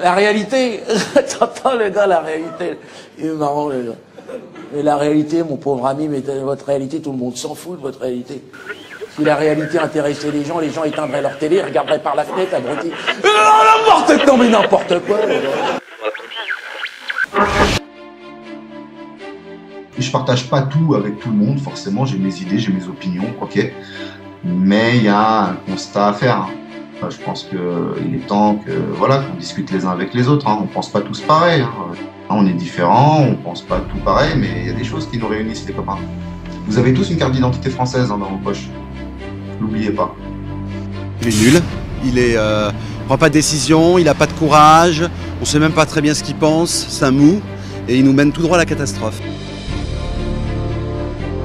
La réalité, t'entends le gars, la réalité, il est marrant le gars. Mais la réalité, mon pauvre ami, mais votre réalité, tout le monde s'en fout de votre réalité. Si la réalité intéressait les gens éteindraient leur télé, regarderaient par la fenêtre, abrutis. Non mais n'importe quoi. Je partage pas tout avec tout le monde, forcément, j'ai mes idées, j'ai mes opinions, ok. Mais il y a un constat à faire. Je pense qu'il est temps qu'on discute les uns avec les autres. On pense pas tous pareil. On est différents, on pense pas tout pareil, mais il y a des choses qui nous réunissent, les copains. Vous avez tous une carte d'identité française dans vos poches. N'oubliez pas. Il est nul, il prend pas de décision, il a pas de courage, on sait même pas très bien ce qu'il pense, c'est un mou, et il nous mène tout droit à la catastrophe.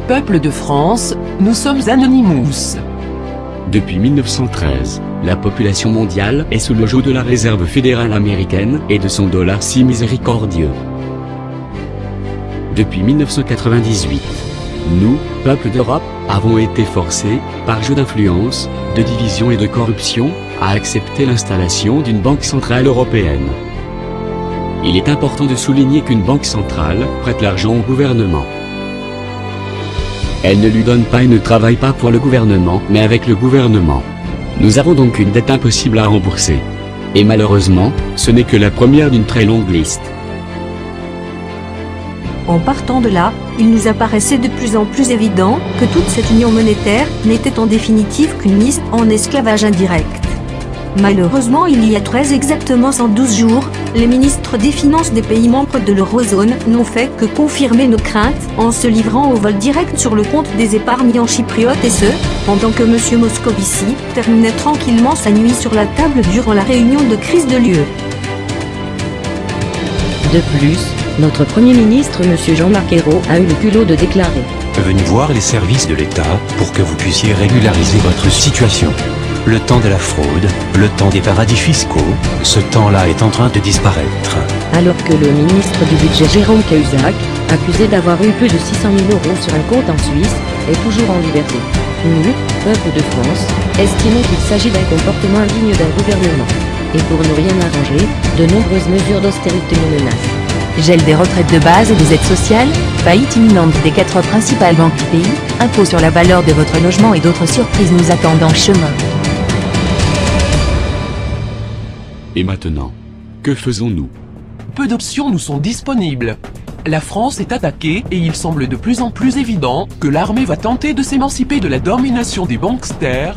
Peuple de France, nous sommes Anonymous. Depuis 1913, la population mondiale est sous le joug de la réserve fédérale américaine et de son dollar si miséricordieux. Depuis 1998, nous, peuple d'Europe, avons été forcés, par jeu d'influence, de division et de corruption, à accepter l'installation d'une banque centrale européenne. Il est important de souligner qu'une banque centrale prête l'argent au gouvernement. Elle ne lui donne pas et ne travaille pas pour le gouvernement, mais avec le gouvernement. Nous avons donc une dette impossible à rembourser. Et malheureusement, ce n'est que la première d'une très longue liste. En partant de là, il nous apparaissait de plus en plus évident que toute cette union monétaire n'était en définitive qu'une mise en esclavage indirect. Malheureusement, il y a exactement 112 jours, les ministres des Finances des pays membres de l'Eurozone n'ont fait que confirmer nos craintes en se livrant au vol direct sur le compte des épargnants chypriotes et ce, pendant que M. Moscovici terminait tranquillement sa nuit sur la table durant la réunion de crise de l'UE. De plus, notre Premier ministre M. Jean-Marc Ayrault a eu le culot de déclarer « Venez voir les services de l'État pour que vous puissiez régulariser votre situation. Le temps de la fraude, le temps des paradis fiscaux, ce temps-là est en train de disparaître. » Alors que le ministre du Budget Jérôme Cahuzac, accusé d'avoir eu plus de 600 000 € sur un compte en Suisse, est toujours en liberté. Nous, peuple de France, estimons qu'il s'agit d'un comportement indigne d'un gouvernement. Et pour ne rien arranger, de nombreuses mesures d'austérité nous menacent. Gel des retraites de base et des aides sociales, faillite imminente des 4 principales banques du pays, impôt sur la valeur de votre logement et d'autres surprises nous attendent en chemin. Et maintenant, que faisons-nous? Peu d'options nous sont disponibles. La France est attaquée et il semble de plus en plus évident que l'armée va tenter de s'émanciper de la domination des banksters.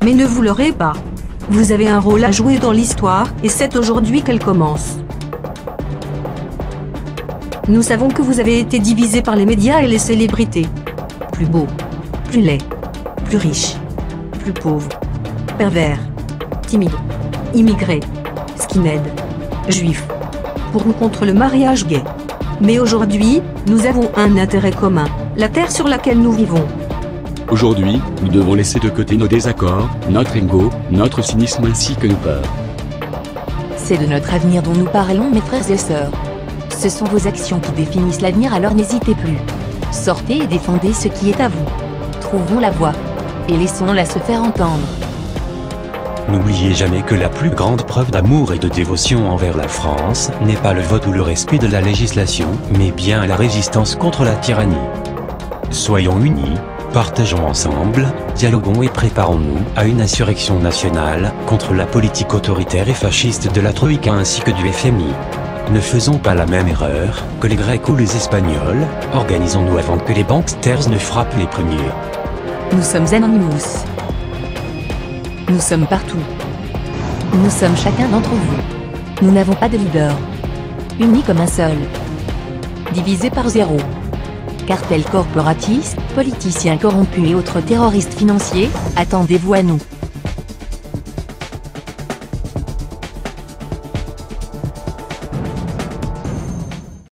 Mais ne vous leurrez pas. Vous avez un rôle à jouer dans l'histoire et c'est aujourd'hui qu'elle commence. Nous savons que vous avez été divisé par les médias et les célébrités. Plus beau, plus laid, plus riche, plus pauvre, pervers, timide, immigré, skinhead, juif, pour ou contre le mariage gay. Mais aujourd'hui, nous avons un intérêt commun, la terre sur laquelle nous vivons. Aujourd'hui, nous devons laisser de côté nos désaccords, notre ego, notre cynisme ainsi que nos peurs. C'est de notre avenir dont nous parlons, mes frères et sœurs. Ce sont vos actions qui définissent l'avenir, alors n'hésitez plus. Sortez et défendez ce qui est à vous. Trouvons la voie. Et laissons-la se faire entendre. N'oubliez jamais que la plus grande preuve d'amour et de dévotion envers la France n'est pas le vote ou le respect de la législation, mais bien la résistance contre la tyrannie. Soyons unis, partageons ensemble, dialoguons et préparons-nous à une insurrection nationale contre la politique autoritaire et fasciste de la Troïka ainsi que du FMI. Ne faisons pas la même erreur que les Grecs ou les Espagnols, organisons-nous avant que les banksters ne frappent les premiers. Nous sommes Anonymous. Nous sommes partout. Nous sommes chacun d'entre vous. Nous n'avons pas de leader. Unis comme un seul. Divisés par zéro. Cartels corporatistes, politiciens corrompus et autres terroristes financiers, attendez-vous à nous.